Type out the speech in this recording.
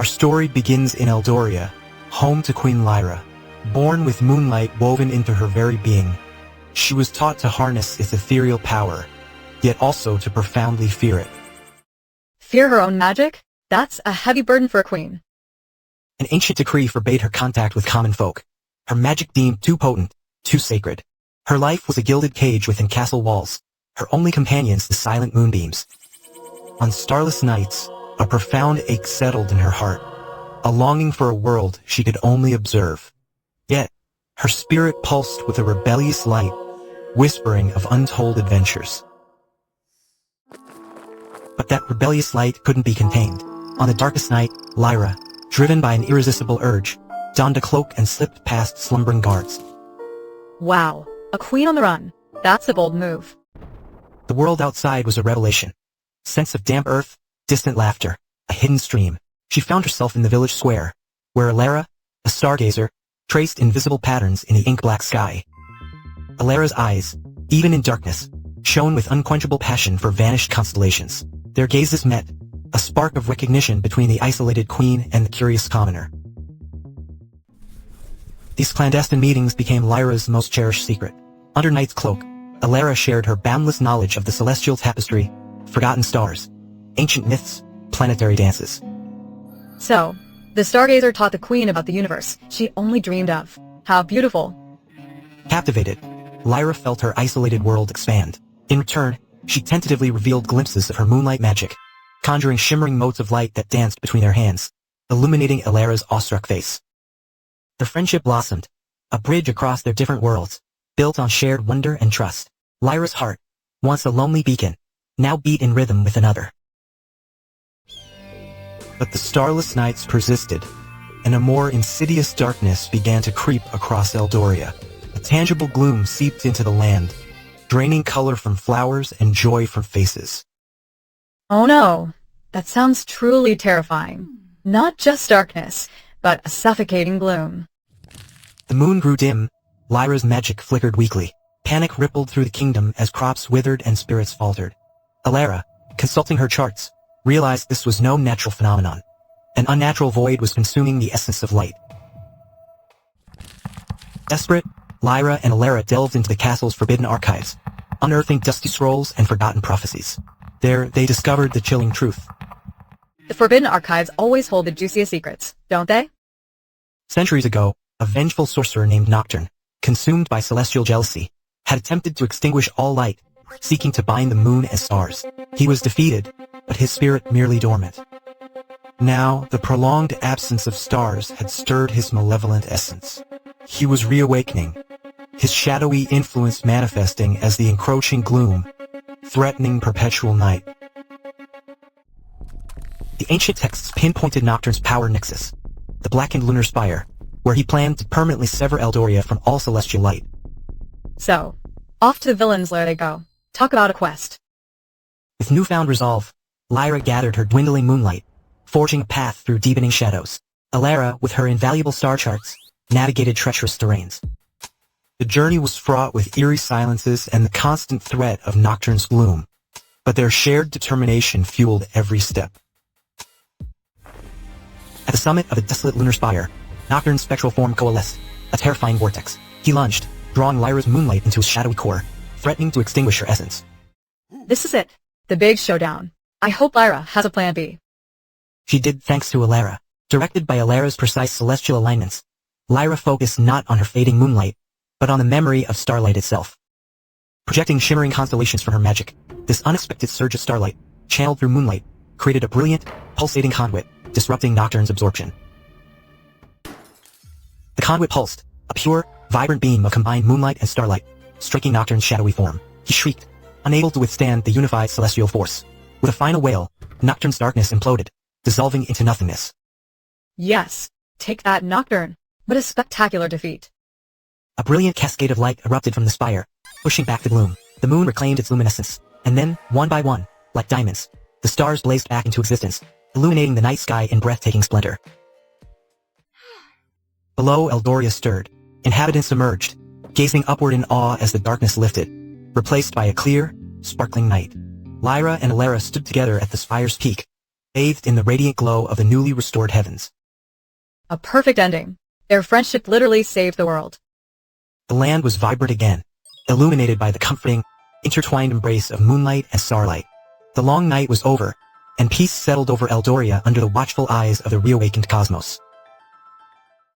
story begins in Eldoria, home to Queen Lyra. Born with moonlight woven into her very being, she was taught to harness its ethereal power, yet also to profoundly fear it. Fear her own magic? That's a heavy burden for a queen. An ancient decree forbade her contact with common folk, her magic deemed too potent, too sacred. Her life was a gilded cage within castle walls, her only companions the silent moonbeams. On starless nights, a profound ache settled in her heart, a longing for a world she could only observe. Yet, her spirit pulsed with a rebellious light, whispering of untold adventures. But that rebellious light couldn't be contained. On the darkest night, Lyra, driven by an irresistible urge, donned a cloak and slipped past slumbering guards. Wow, a queen on the run. That's a bold move. The world outside was a revelation. Scents of damp earth, distant laughter, a hidden stream. She found herself in the village square, where Elara, a stargazer, traced invisible patterns in the ink-black sky. Elara's eyes, even in darkness, shone with unquenchable passion for vanished constellations. Their gazes met, a spark of recognition between the isolated queen and the curious commoner. These clandestine meetings became Lyra's most cherished secret. Under Night's cloak, Elara shared her boundless knowledge of the celestial tapestry, forgotten stars, ancient myths, planetary dances. So, the stargazer taught the queen about the universe she only dreamed of. How beautiful. Captivated, Lyra felt her isolated world expand. In return, she tentatively revealed glimpses of her moonlight magic, conjuring shimmering motes of light that danced between their hands, illuminating Elara's awestruck face. Their friendship blossomed, a bridge across their different worlds, built on shared wonder and trust. Lyra's heart, once a lonely beacon, now beat in rhythm with another. But the starless nights persisted, and a more insidious darkness began to creep across Eldoria. A tangible gloom seeped into the land, draining color from flowers and joy from faces. Oh no, that sounds truly terrifying. Not just darkness, but a suffocating gloom. The moon grew dim, Lyra's magic flickered weakly. Panic rippled through the kingdom as crops withered and spirits faltered. Elara, consulting her charts, realized this was no natural phenomenon. An unnatural void was consuming the essence of light. Desperate, Lyra and Elara delved into the castle's forbidden archives, unearthing dusty scrolls and forgotten prophecies. There, they discovered the chilling truth. The forbidden archives always hold the juiciest secrets, don't they? Centuries ago, a vengeful sorcerer named Nocturne, consumed by celestial jealousy, had attempted to extinguish all light, seeking to bind the moon and stars. He was defeated, but his spirit merely dormant. Now, the prolonged absence of stars had stirred his malevolent essence. He was reawakening, his shadowy influence manifesting as the encroaching gloom, threatening perpetual night. The ancient texts pinpointed Nocturne's power nexus, the blackened lunar spire, where he planned to permanently sever Eldoria from all celestial light. So, off to the villain's lair they go. Talk about a quest. With newfound resolve, Lyra gathered her dwindling moonlight, forging a path through deepening shadows. Elara, with her invaluable star charts, navigated treacherous terrains. The journey was fraught with eerie silences and the constant threat of Nocturne's gloom, but their shared determination fueled every step. At the summit of the desolate lunar spire, Nocturne's spectral form coalesced, a terrifying vortex. He lunged, drawing Lyra's moonlight into his shadowy core, threatening to extinguish her essence. This is it. The big showdown. I hope Lyra has a plan B. She did, thanks to Elara. Directed by Elara's precise celestial alignments, Lyra focused not on her fading moonlight, but on the memory of starlight itself. Projecting shimmering constellations from her magic, this unexpected surge of starlight, channeled through moonlight, created a brilliant, pulsating conduit, disrupting Nocturne's absorption. The conduit pulsed, a pure, vibrant beam of combined moonlight and starlight, striking Nocturne's shadowy form. He shrieked, unable to withstand the unified celestial force. With a final wail, Nocturne's darkness imploded, dissolving into nothingness. Yes, take that, Nocturne. What a spectacular defeat. A brilliant cascade of light erupted from the spire, pushing back the gloom. The moon reclaimed its luminescence, and then, one by one, like diamonds, the stars blazed back into existence, illuminating the night sky in breathtaking splendor. Below, Eldoria stirred. Inhabitants emerged, gazing upward in awe as the darkness lifted, replaced by a clear, sparkling night. Lyra and Elara stood together at the spire's peak, bathed in the radiant glow of the newly restored heavens. A perfect ending. Their friendship literally saved the world. The land was vibrant again, illuminated by the comforting, intertwined embrace of moonlight and starlight. The long night was over, and peace settled over Eldoria under the watchful eyes of the reawakened cosmos.